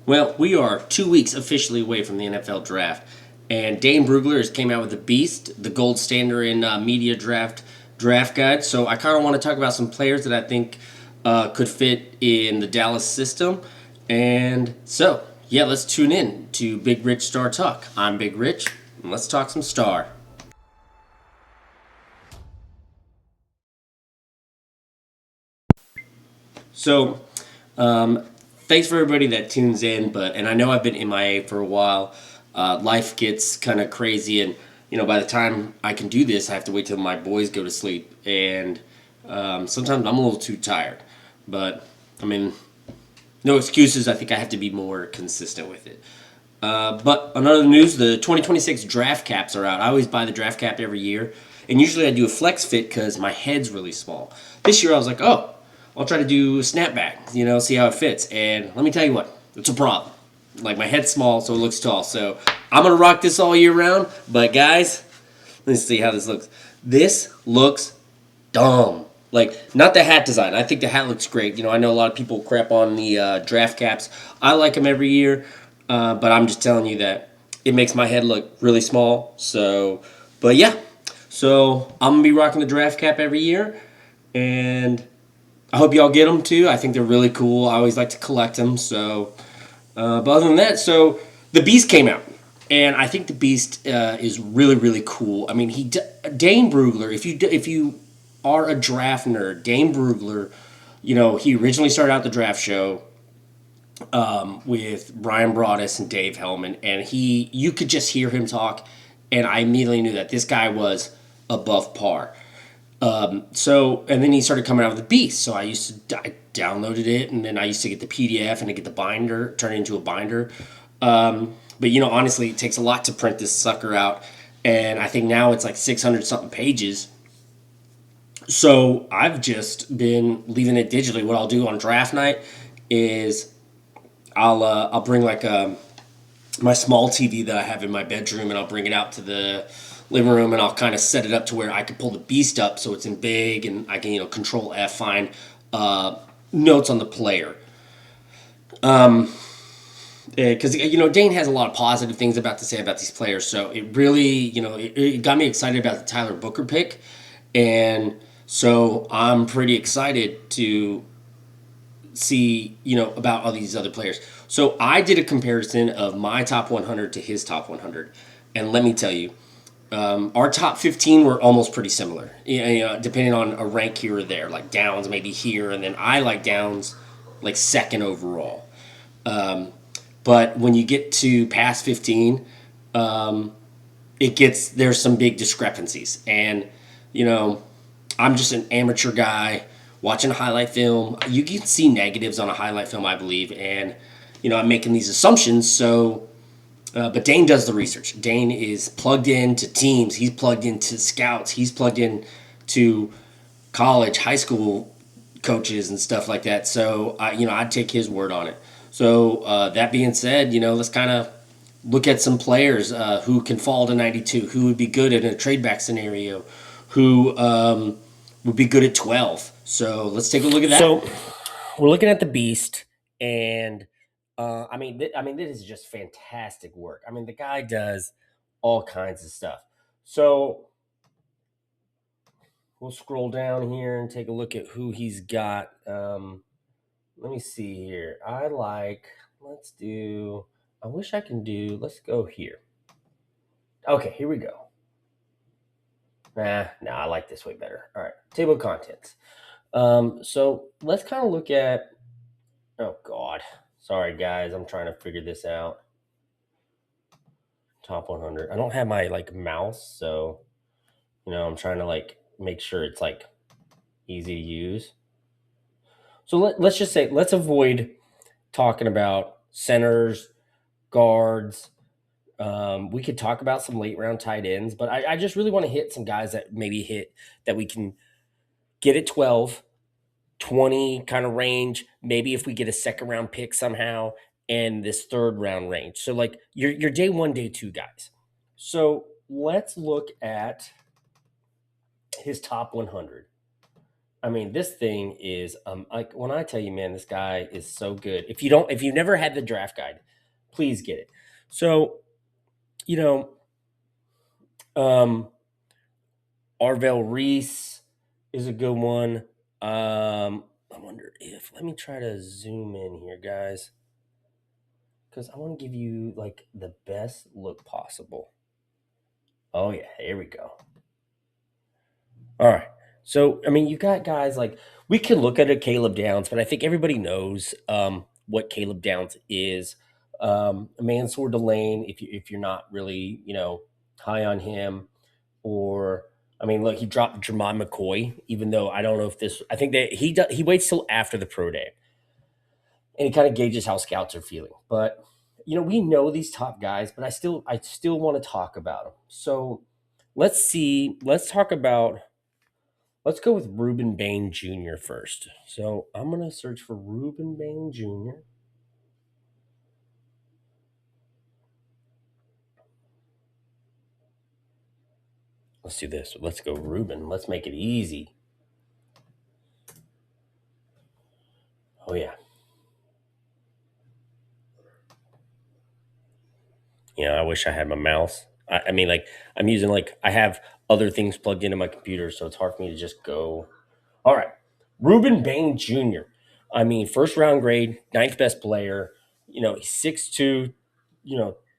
Well, we are 2 weeks officially away from the NFL draft, and Dane Brugler has came out with the Beast, the gold standard in media draft guide. So I kind of want to talk about some players that I think could fit in the Dallas system. And so, yeah, let's tune in to Big Rich Star Talk. I'm Big Rich, and let's talk some star. So, thanks for everybody that tunes in. And I know I've been MIA for a while. Life gets kind of crazy, and by the time I can do this, I have to wait till my boys go to sleep, and sometimes I'm a little too tired. But I mean, no excuses. I think I have to be more consistent with it. But on other news, the 2026 draft caps are out. I always buy the draft cap every year, and usually I do a flex fit because my head's really small. This year I was like, oh, I'll try to do a snapback, see how it fits. And let me tell you what, it's a problem. Like my head's small, so it looks tall. So I'm gonna rock this all year round. But guys, let's see how this looks. This looks dumb. Like, not the hat design. I think the hat looks great. I know a lot of people crap on the draft caps. I like them every year, but I'm just telling you that it makes my head look really small. So, but yeah. So, I'm going to be rocking the draft cap every year, and I hope y'all get them too. I think they're really cool. I always like to collect them. So, but other than that, so the Beast came out. And I think the Beast is really, really cool. I mean, Dane Brugler. If you are a draft nerd, Dane Brugler, he originally started out the draft show with Brian Broaddus and Dave Hellman, and you could just hear him talk, and I immediately knew that this guy was above par. And then he started coming out with the Beast. So I downloaded it, and then I used to get the PDF and to get the binder, turn it into a binder. But honestly, it takes a lot to print this sucker out, and I think now it's like 600 something pages. So I've just been leaving it digitally. What I'll do on draft night is I'll bring like my small TV that I have in my bedroom, and I'll bring it out to the living room, and I'll kind of set it up to where I can pull the Beast up so it's in big, and I can Control F find notes on the player. Because Dane has a lot of positive things to say about these players, so it really it got me excited about the Tyler Booker pick, and so I'm pretty excited to see about all these other players. So I did a comparison of my top 100 to his top 100, and let me tell you, our top 15 were almost pretty similar. Depending on a rank here or there, like Downs maybe here, and then I like Downs like second overall. But when you get to past 15, there's some big discrepancies. And, I'm just an amateur guy watching a highlight film. You can see negatives on a highlight film, I believe. And, I'm making these assumptions. So, but Dane does the research. Dane is plugged into teams. He's plugged into scouts. He's plugged in to college, high school coaches and stuff like that. So, I'd take his word on it. So that being said, let's kind of look at some players who can fall to 92, who would be good in a trade back scenario, who would be good at 12. So let's take a look at that. So we're looking at the Beast, and this is just fantastic work. I mean, the guy does all kinds of stuff. So we'll scroll down here and take a look at who he's got. Let me see here. Let's go here. Okay, here we go. I like this way better. All right, table of contents. So let's kind of look at, oh God, sorry guys, I'm trying to figure this out. Top 100. I don't have my mouse, so, I'm trying to make sure it's easy to use. So let's just say, let's avoid talking about centers, guards. We could talk about some late round tight ends, but I just really want to hit some guys that that we can get at 12, 20 kind of range. Maybe if we get a second round pick somehow, and this third round range. So your day one, day two guys. So let's look at his top 100. I mean, this thing is like when I tell you, man, this guy is so good. If you've never had the draft guide, please get it. So, you know, um, Arvell Reese is a good one. I wonder if let me try to zoom in here, guys, because I want to give you like the best look possible. Oh yeah, here we go. All right. So, I mean, you got guys like we can look at a Caleb Downs, but I think everybody knows what Caleb Downs is. Mansour Delane, if you're not really high on him, or I mean, look, he dropped Jermon McCoy, even though I don't know if this. I think that he waits till after the pro day, and he kind of gauges how scouts are feeling. But we know these top guys, but I still want to talk about them. So let's see. Let's go with Ruben Bain Jr. first. So I'm gonna search for Ruben Bain Jr. Let's do this. Let's go Ruben. Let's make it easy. Oh yeah. I wish I had my mouse. I mean, like I'm using like I have other things plugged into my computer, so it's hard for me to just go. All right, Ruben Bain Jr. I mean, first round grade, ninth best player. He's 6'2",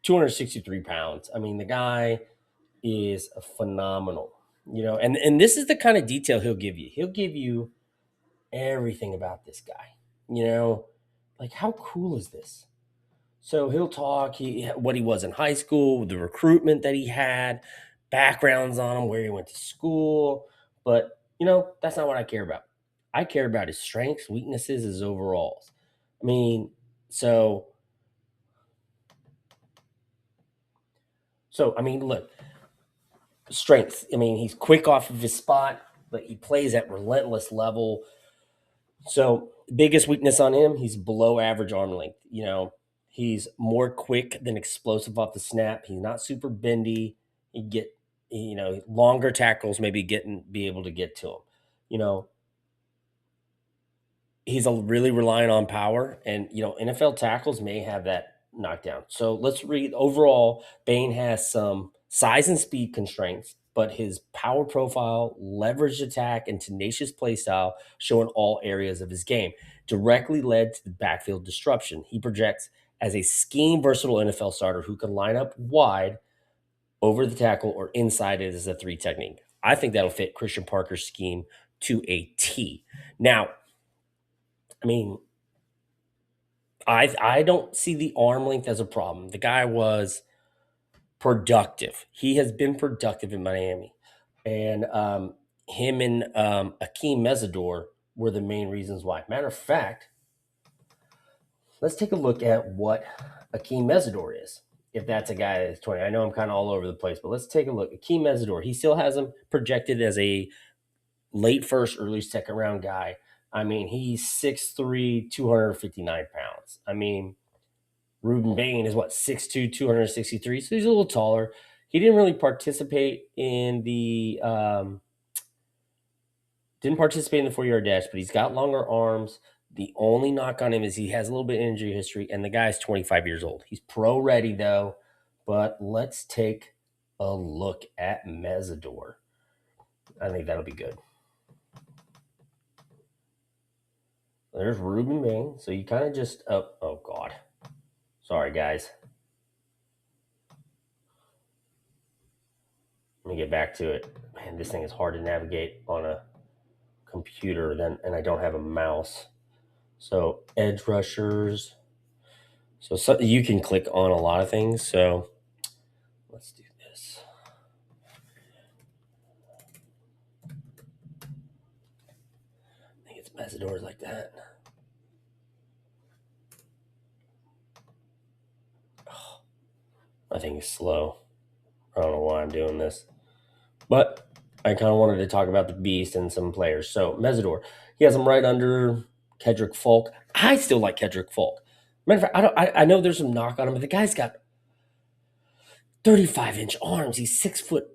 263 pounds. I mean, the guy is phenomenal. And this is the kind of detail he'll give you. He'll give you everything about this guy. You know, like how cool is this? So he'll talk what he was in high school, the recruitment that he had, backgrounds on him, where he went to school. But that's not what I care about. I care about his strengths, weaknesses, his overalls. I mean, so I mean, look, strengths. I mean, he's quick off of his spot, but he plays at relentless level. So biggest weakness on him, he's below average arm length. He's more quick than explosive off the snap. He's not super bendy. He get longer tackles, maybe be able to get to him. You know, he's a really relying on power, and NFL tackles may have that knockdown. So let's read overall. Bain has some size and speed constraints, but his power profile, leveraged attack, and tenacious play style show in all areas of his game. Directly led to the backfield disruption. He projects as a scheme versatile NFL starter who can line up wide over the tackle or inside it as a three technique. I think that'll fit Christian Parker's scheme to a T. Now, I mean, I don't see the arm length as a problem. The guy was productive. He has been productive in Miami, and him and Akeem Mesidor were the main reasons why. Matter of fact, let's take a look at what Akeem Mesidor is. If that's a guy that's 20, I know I'm kind of all over the place, but let's take a look. Akeem Mesidor, he still has him projected as a late first, early second round guy. I mean, he's 6'3", 259 pounds. I mean, Ruben Bain is what, 6'2", 263, so he's a little taller. He didn't participate in the 4-yard dash, but he's got longer arms. The only knock on him is he has a little bit of injury history, and the guy's 25 years old. He's pro ready though. But let's take a look at Mesidor. I think that'll be good. There's Ruben Bain. So you kind of just oh god. Sorry guys. Let me get back to it. Man, this thing is hard to navigate on a computer and I don't have a mouse. So edge rushers. So you can click on a lot of things. So let's do this. I think it's Mesidors like that. Oh, I think it's slow. I don't know why I'm doing this. But I kind of wanted to talk about the beast and some players. So Mesidor, he has him right under Kedrick Folk. I still like Kedrick Folk. Matter of fact, I know there's some knock on him, but the guy's got 35-inch arms. He's 6 foot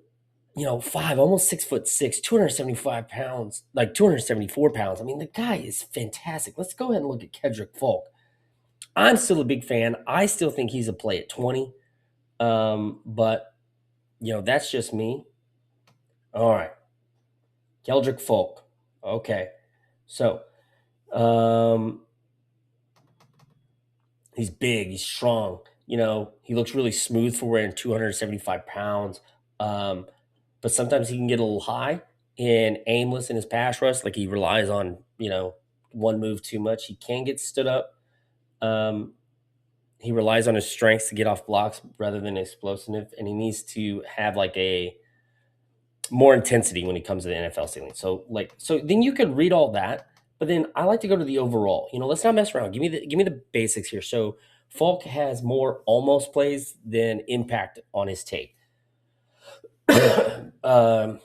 five, almost 6'6", 275 pounds, like 274 pounds. I mean, the guy is fantastic. Let's go ahead and look at Kedrick Folk. I'm still a big fan. I still think he's a play at 20. But that's just me. All right. Keldrick Folk. Okay. So, um, he's big, he's strong. He looks really smooth for wearing 275 pounds. Um, but sometimes he can get a little high and aimless in his pass rush. Like he relies on, one move too much. He can get stood up. Um, he relies on his strengths to get off blocks rather than explosive, and he needs to have like a more intensity when it comes to the NFL ceiling. So then you could read all that, but then I like to go to the overall. Let's not mess around. Give me the basics here. So Falk has more almost plays than impact on his tape. um,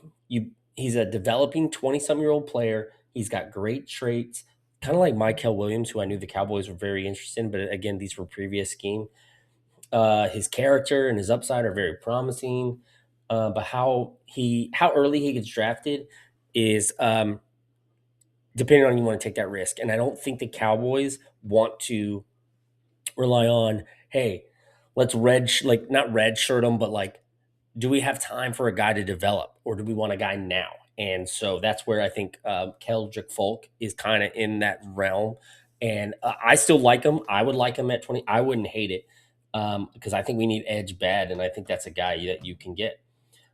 he's a developing 20-some-year-old player. He's got great traits, kind of like Michael Williams, who I knew the Cowboys were very interested in, but again, these were previous scheme. His character and his upside are very promising. But how early he gets drafted is depending on you want to take that risk. And I don't think the Cowboys want to rely on, hey, let's like not red shirt him, but like, do we have time for a guy to develop, or do we want a guy now? And so that's where I think Keldrick Folk is kind of in that realm. And I still like him. I would like him at 20. I wouldn't hate it because I think we need edge bad, and I think that's a guy that you can get.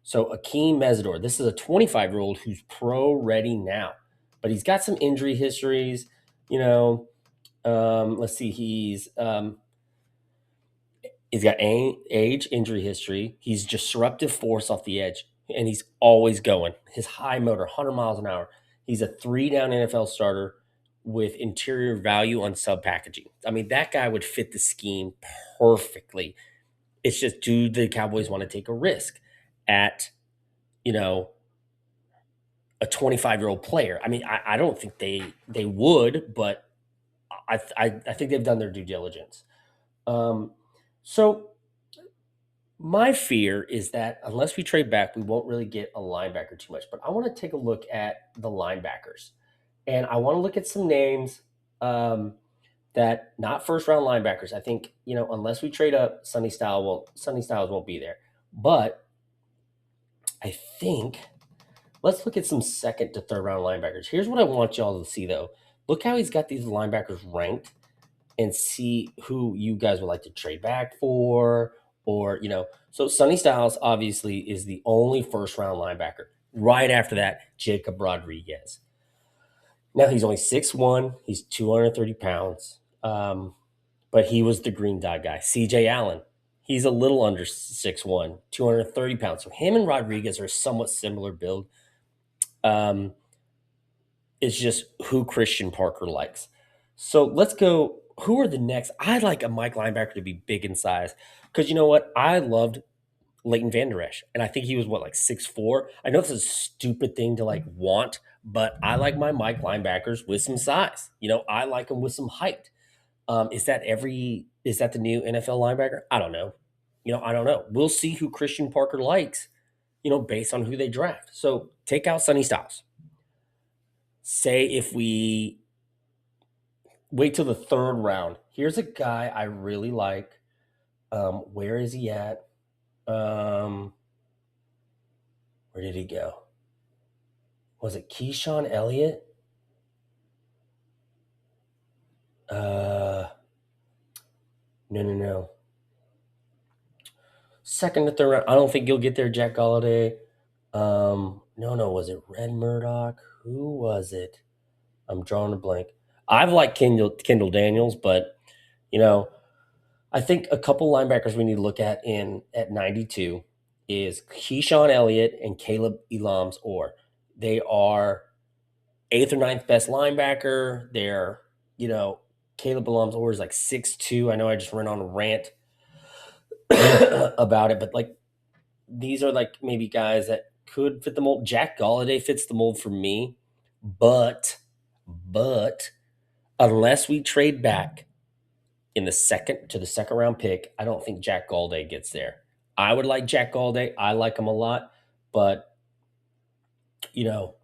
So Akeem Mesidor, this is a 25-year-old who's pro ready now, but he's got some injury histories. You know, let's see, he's got age, injury history. He's disruptive force off the edge, and he's always going. His high motor, 100 miles an hour. He's a three-down NFL starter with interior value on sub packaging. I mean, that guy would fit the scheme perfectly. It's just, do the Cowboys want to take a risk at, you know, a 25-year-old player? I mean, I don't think they would, but I think they've done their due diligence. Um, so my fear is that unless we trade back, we won't really get a linebacker too much. But I want to take a look at the linebackers, and I want to look at some names that not first round linebackers. I think unless we trade up, Sonny Styles won't be there. But I think let's look at some second to third round linebackers. Here's what I want y'all to see though. Look how he's got these linebackers ranked, and see who you guys would like to trade back for, or so Sonny Styles obviously is the only first round linebacker. Right after that, Jacob Rodriguez. Now he's only 6'1", he's 230 pounds, but he was the green dot guy. CJ Allen, he's a little under 6'1", 230 pounds. So him and Rodriguez are somewhat similar build. um, it's just who Christian Parker likes. So let's go. Who are the next? I'd like a Mike linebacker to be big in size, because you know what? I loved Leighton Vander Esch, and I think he was what, like 6'4". I know this is a stupid thing to like want, but I like my Mike linebackers with some size. I like them with some height. Is that the new NFL linebacker? I don't know. I don't know. We'll see who Christian Parker likes, based on who they draft. So take out Sonny Styles. Say if we wait till the third round. Here's a guy I really like. Where is he at? Um, where did he go? Was it Keyshawn Elliott? Uh, no, no, no. Second to third round. I don't think you'll get there, Jack Galladay. No, no. Was it Red Murdoch? Who was it? I'm drawing a blank. I've liked Kendall Daniels, but you know, I think a couple linebackers we need to look at 92 is Keyshawn Elliott and Caleb Elams Orr. They are eighth or ninth best linebacker. They're, you know, Caleb Elams Orr is like 6'2". I know I just ran on a rant about it, but like these are like maybe guys that could fit the mold. Jack Galladay fits the mold for me, but unless we trade back in the second round pick, I don't think Jack Galladay gets there. I would like Jack Galladay. I like him a lot, But, you know,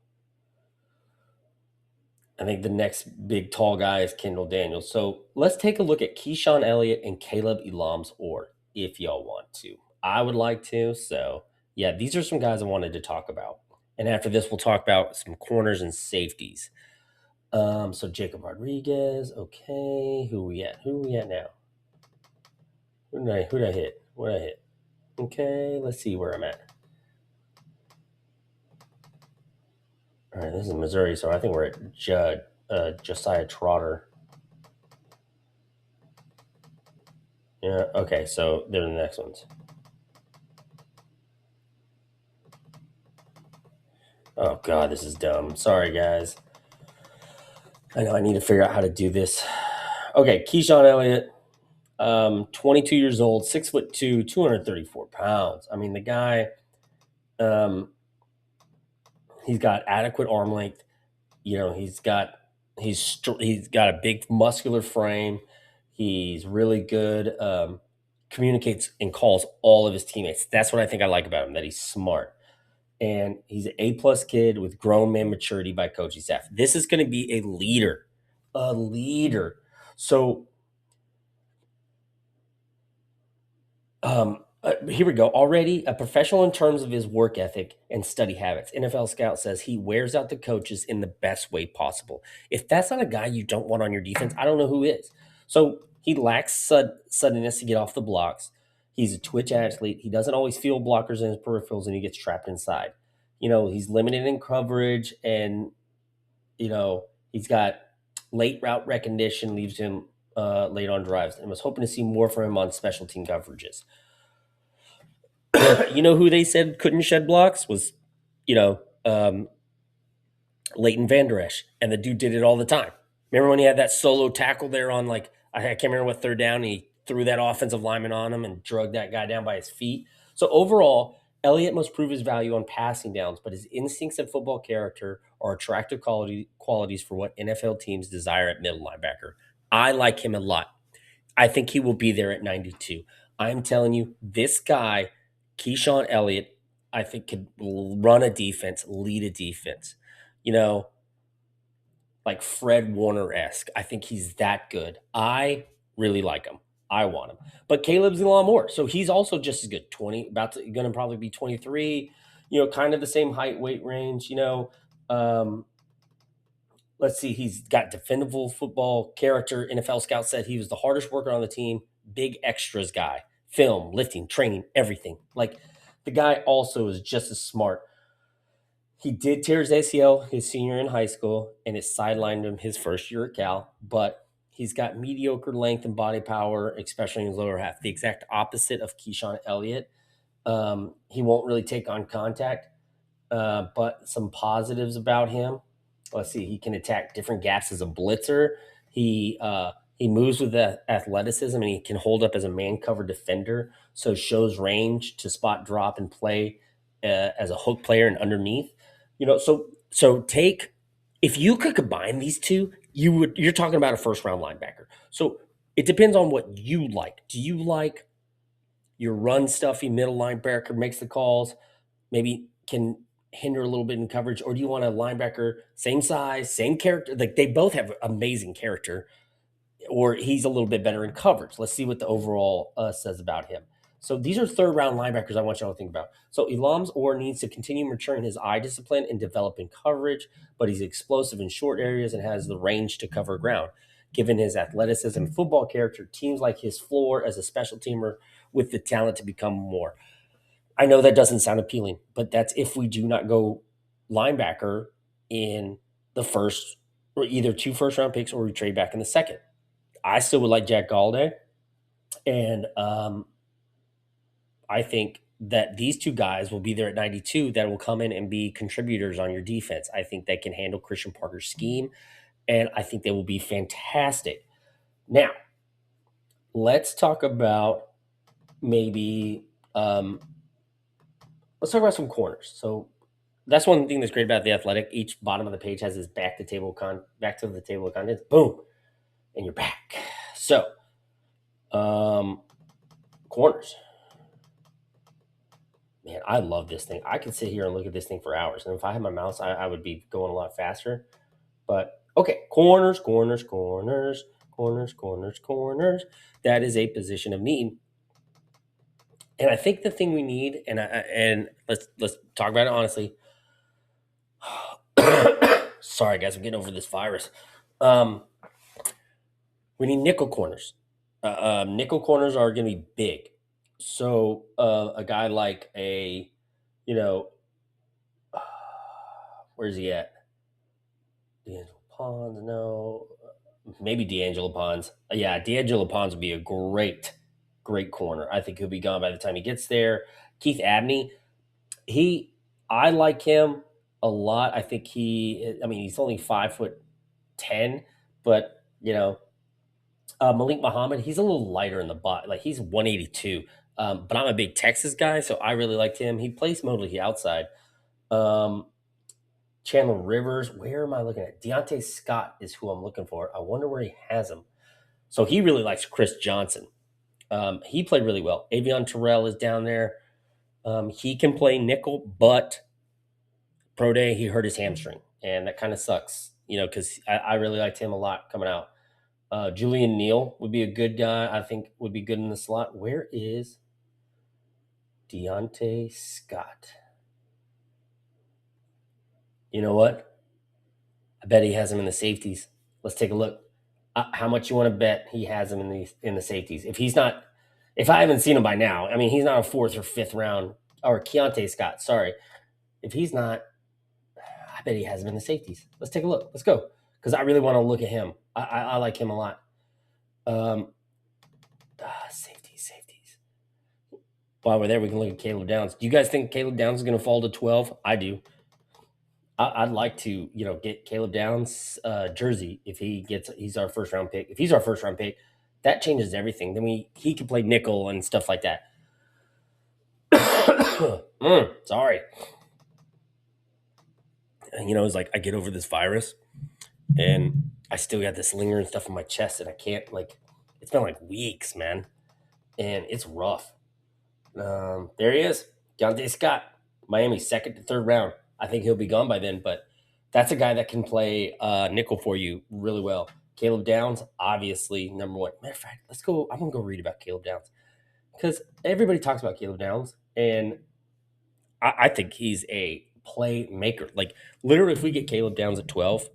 I think the next big tall guy is Kendall Daniels. So let's take a look at Keyshawn Elliott and Caleb Elams Orr if y'all want to. I would like to. So, yeah, these are some guys I wanted to talk about. And after this, we'll talk about some corners and safeties. So Jacob Rodriguez, okay. Who we at? Who we at now? Who did I hit? What did I hit? Okay, let's see where I'm at. All right, this is Missouri, so I think we're at Josiah Trotter. Yeah, okay, so they're the next ones. Oh god, this is dumb. Sorry, guys. I know I need to figure out how to do this. Okay, Keyshawn Elliott, 22 years old, 6'2", 234 pounds. I mean, the guy, um, he's got adequate arm length. You know, he's got a big muscular frame. He's really good. Communicates and calls all of his teammates. That's what I think I like about him. That he's smart. And he's an A-plus kid with grown man maturity by coaching staff. This is going to be a leader, a leader. So here we go. Already a professional in terms of his work ethic and study habits. NFL Scout says he wears out the coaches in the best way possible. If that's not a guy you don't want on your defense, I don't know who is. So he lacks suddenness to get off the blocks. He's a twitch athlete. He doesn't always feel blockers in his peripherals and he gets trapped inside. You know, he's limited in coverage and, you know, he's got late route recognition, leaves him late on drives, and was hoping to see more from him on special team coverages. You know who they said couldn't shed blocks was, you know, Leighton Vander Esch, and the dude did it all the time. Remember when he had that solo tackle there on like I can't remember what third down, and he threw that offensive lineman on him and drug that guy down by his feet. So overall, Elliott must prove his value on passing downs, but his instincts and football character are attractive qualities for what NFL teams desire at middle linebacker. I like him a lot. I think he will be there at 92. I'm telling you, this guy, Keyshawn Elliott, I think could run a defense, lead a defense. You know, like Fred Warner esque. I think he's that good. I really like him. I want him. But Caleb's a lot more. So he's also just as good. 20, going to probably be 23, you know, kind of the same height, weight range, you know. Let's see, he's got defendable football character. NFL Scout said he was the hardest worker on the team, big extras guy, film, lifting, training, everything. Like the guy also is just as smart. He did tear his ACL his senior in high school, and it sidelined him his first year at Cal, but he's got mediocre length and body power, especially in his lower half. The exact opposite of Keyshawn Elliott. He won't really take on contact, but some positives about him. Let's see, he can attack different gaps as a blitzer. He moves with the athleticism and he can hold up as a man cover defender. So shows range to spot drop and play as a hook player and underneath. You know, so take if you could combine these two, you're talking about a first round linebacker. So it depends on what you like. Do you like your run stuffy middle linebacker makes the calls, maybe can hinder a little bit in coverage, or do you want a linebacker same size, same character? Like they both have amazing character, or he's a little bit better in coverage. Let's see what the overall says about him. So these are third round linebackers I want y'all to think about. So Elams Orr needs to continue maturing his eye discipline and developing coverage, but he's explosive in short areas and has the range to cover ground. Given his athleticism and football character, teams like his floor as a special teamer with the talent to become more. I know that doesn't sound appealing, but that's if we do not go linebacker in the first or either two first round picks or we trade back in the second. I still would like Jack Galladay. And I think that these two guys will be there at 92 that will come in and be contributors on your defense. I think they can handle Christian Parker's scheme, and I think they will be fantastic. Now, let's talk about maybe let's talk about some corners. So that's one thing that's great about the Athletic. Each bottom of the page has this back to the table of contents. Boom, and you're back. So, corners. Man, Man, I love this thing. I could sit here and look at this thing for hours. And if I had my mouse, I would be going a lot faster. But okay, corners, corners, corners, corners, corners, corners. That is a position of need. And I think the thing we need, and let's talk about it honestly. Sorry, guys, I'm getting over this virus. Um, we need nickel corners. Nickel corners are going to be big. So a guy like you know, where's he at? D'Angelo Pons, no, maybe D'Angelo Pons. Yeah, D'Angelo Pons would be a great corner. I think he'll be gone by the time he gets there. Keith Abney, he, I like him a lot. I think I mean, he's only 5'10", but Malik Muhammad, he's a little lighter in the body. Like he's 182. But I'm a big Texas guy, so I really liked him. He plays mostly outside. Um, Chandler Rivers, where am I looking at? Deontay Scott is who I'm looking for. I wonder where he has him. So he really likes Chris Johnson. He played really well. Avion Terrell is down there. He can play nickel, but pro day he hurt his hamstring, and that kind of sucks. Because I really liked him a lot coming out. Julian Neal would be a good guy. I think would be good in the slot. Where is Deontay Scott? You know what? I bet he has him in the safeties. Let's take a look. How much you want to bet he has him in the safeties? If he's not, if I haven't seen him by now, I mean he's not a fourth or fifth round or Keontae Scott. Sorry, if he's not, I bet he has him in the safeties. Let's take a look. Let's go because I really want to look at him. I like him a lot. Um, safeties. While we're there, we can look at Caleb Downs. Do you guys think Caleb Downs is going to fall to 12? I do. I'd like to, get Caleb Downs' jersey if he's our first round pick. If he's our first round pick, that changes everything. Then he can play nickel and stuff like that. Sorry. And, it's like I get over this virus and I still got this lingering stuff in my chest and I can't it's been like weeks, man. And it's rough. There he is. Deontay Scott, Miami, second to third round. I think he'll be gone by then, but that's a guy that can play nickel for you really well. Caleb Downs, obviously, number one. Matter of fact, let's go. I'm going to go read about Caleb Downs because everybody talks about Caleb Downs, and I think he's a playmaker. Like, literally, if we get Caleb Downs at 12,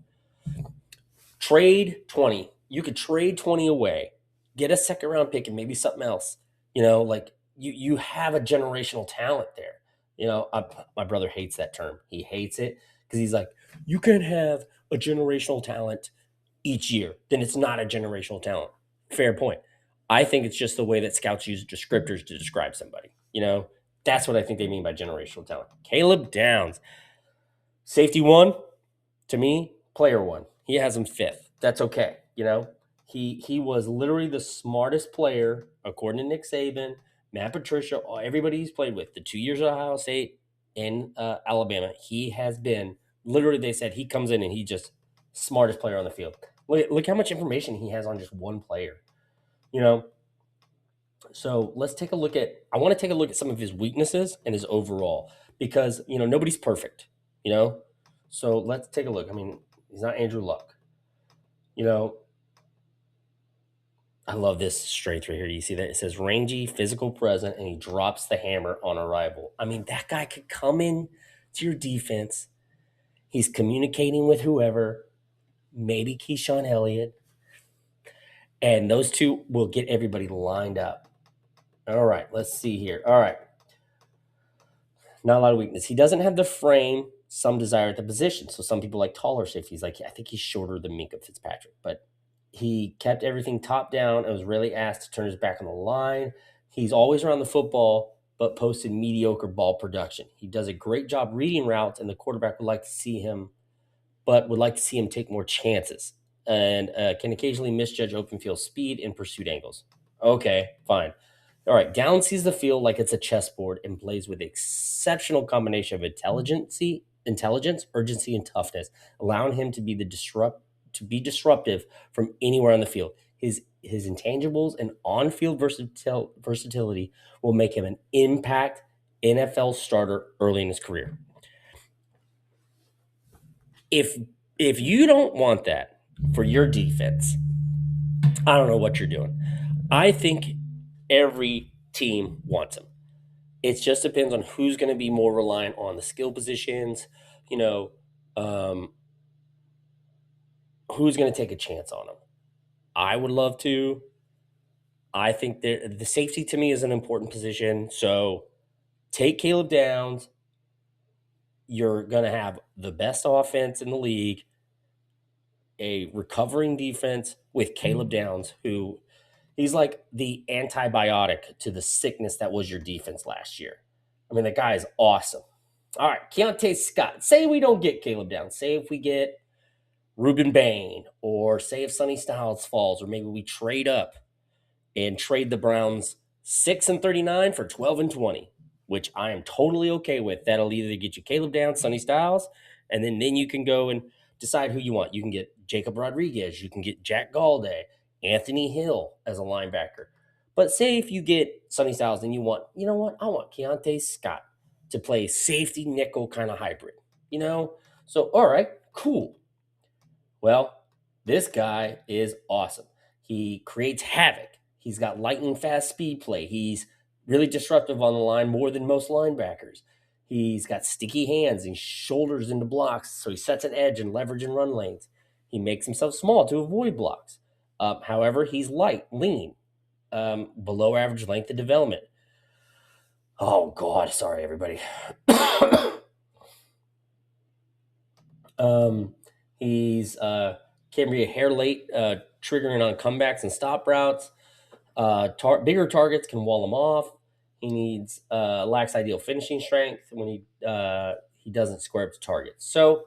trade 20. You could trade 20 away, get a second round pick and maybe something else. You have a generational talent there. My brother hates that term. He hates it because he's like, you can have a generational talent each year, then it's not a generational talent. Fair point. I think it's just the way that scouts use descriptors to describe somebody. That's what I think they mean by generational talent. Caleb Downs, safety one, to me, player one. He has him fifth. That's okay. He was literally the smartest player, according to Nick Saban, Matt Patricia, everybody he's played with, the 2 years at Ohio State and Alabama. He has been literally. They said he comes in and he just smartest player on the field. Look how much information he has on just one player. So let's take a look at. I want to take a look at some of his weaknesses and his overall because nobody's perfect. So let's take a look. I mean, he's not Andrew Luck. I love this strength right here. You see that? It says rangy, physical present, and he drops the hammer on arrival. I mean, that guy could come in to your defense. He's communicating with whoever, maybe Keyshawn Elliott, and those two will get everybody lined up. All right, let's see here. All right. Not a lot of weakness. He doesn't have the frame, some desire at the position. So some people like taller safeties. Like, I think he's shorter than Minka Fitzpatrick, but he kept everything top down and was really asked to turn his back on the line. He's always around the football, but posted mediocre ball production. He does a great job reading routes, and the quarterback would like to see him take more chances and can occasionally misjudge open field speed and pursuit angles. Okay, fine. All right, Down sees the field like it's a chessboard and plays with exceptional combination of intelligence, urgency, and toughness, allowing him to be disruptive from anywhere on the field. His intangibles and on-field versatility will make him an impact NFL starter early in his career. If if you don't want that for your defense, I don't know what you're doing. I think every team wants him. It just depends on who's going to be more reliant on the skill positions, you know, um, who's going to take a chance on him. I would love to. I think the safety to me is an important position. So take Caleb Downs. You're going to have the best offense in the league, a recovering defense with Caleb Downs, who he's like the antibiotic to the sickness that was your defense last year. I mean, the guy is awesome. All right, Keontae Scott. Say we don't get Caleb Downs. Say if we get Ruben Bain, or say if Sonny Styles falls, or maybe we trade up and trade the Browns 6-39 for 12-20, which I am totally okay with. That'll either get you Caleb Downs, Sonny Styles, and then you can go and decide who you want. You can get Jacob Rodriguez, you can get Jack Galday, Anthony Hill as a linebacker. But say if you get Sonny Styles and you want, you know what, I want Keontae Scott to play safety nickel kind of hybrid, you know? So, all right, cool. Well, this guy is awesome. He creates havoc. He's got lightning fast speed play. He's really disruptive on the line more than most linebackers. He's got sticky hands and shoulders into blocks, so he sets an edge and leverage and run lanes. He makes himself small to avoid blocks. However, he's light, lean, below average length of development. Oh, God. Sorry, everybody. He's can be a hair late, triggering on comebacks and stop routes. Bigger targets can wall him off. He needs lacks ideal finishing strength when he doesn't square up to targets. So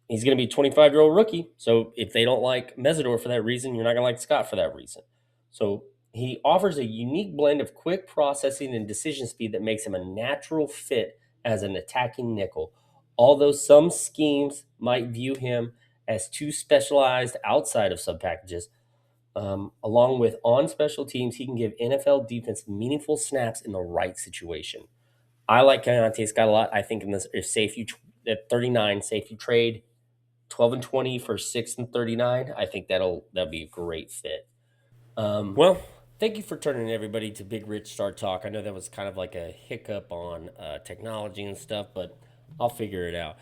he's going to be a 25-year-old rookie. So if they don't like Mesidor for that reason, you're not going to like Scott for that reason. So he offers a unique blend of quick processing and decision speed that makes him a natural fit as an attacking nickel. Although some schemes might view him as too specialized outside of sub packages, along with on special teams, he can give NFL defense meaningful snaps in the right situation. I like Keontae Scott a lot. I think in this, if say if you at 39, say if you trade 12-20 for 6-39, I think that'll be a great fit. Well, thank you for turning everybody to Big Rich Star Talk. I know that was kind of like a hiccup on technology and stuff, but I'll figure it out.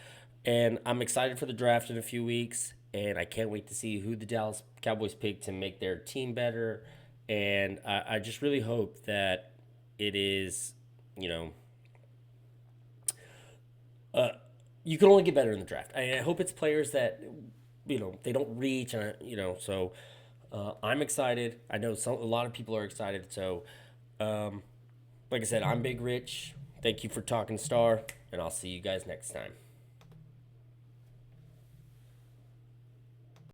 And I'm excited for the draft in a few weeks, and I can't wait to see who the Dallas Cowboys pick to make their team better. And I just really hope that it is, you know, you can only get better in the draft. I hope it's players that, they don't reach, so I'm excited. I know a lot of people are excited. So, like I said, I'm Big Rich. Thank you for talking Star, and I'll see you guys next time.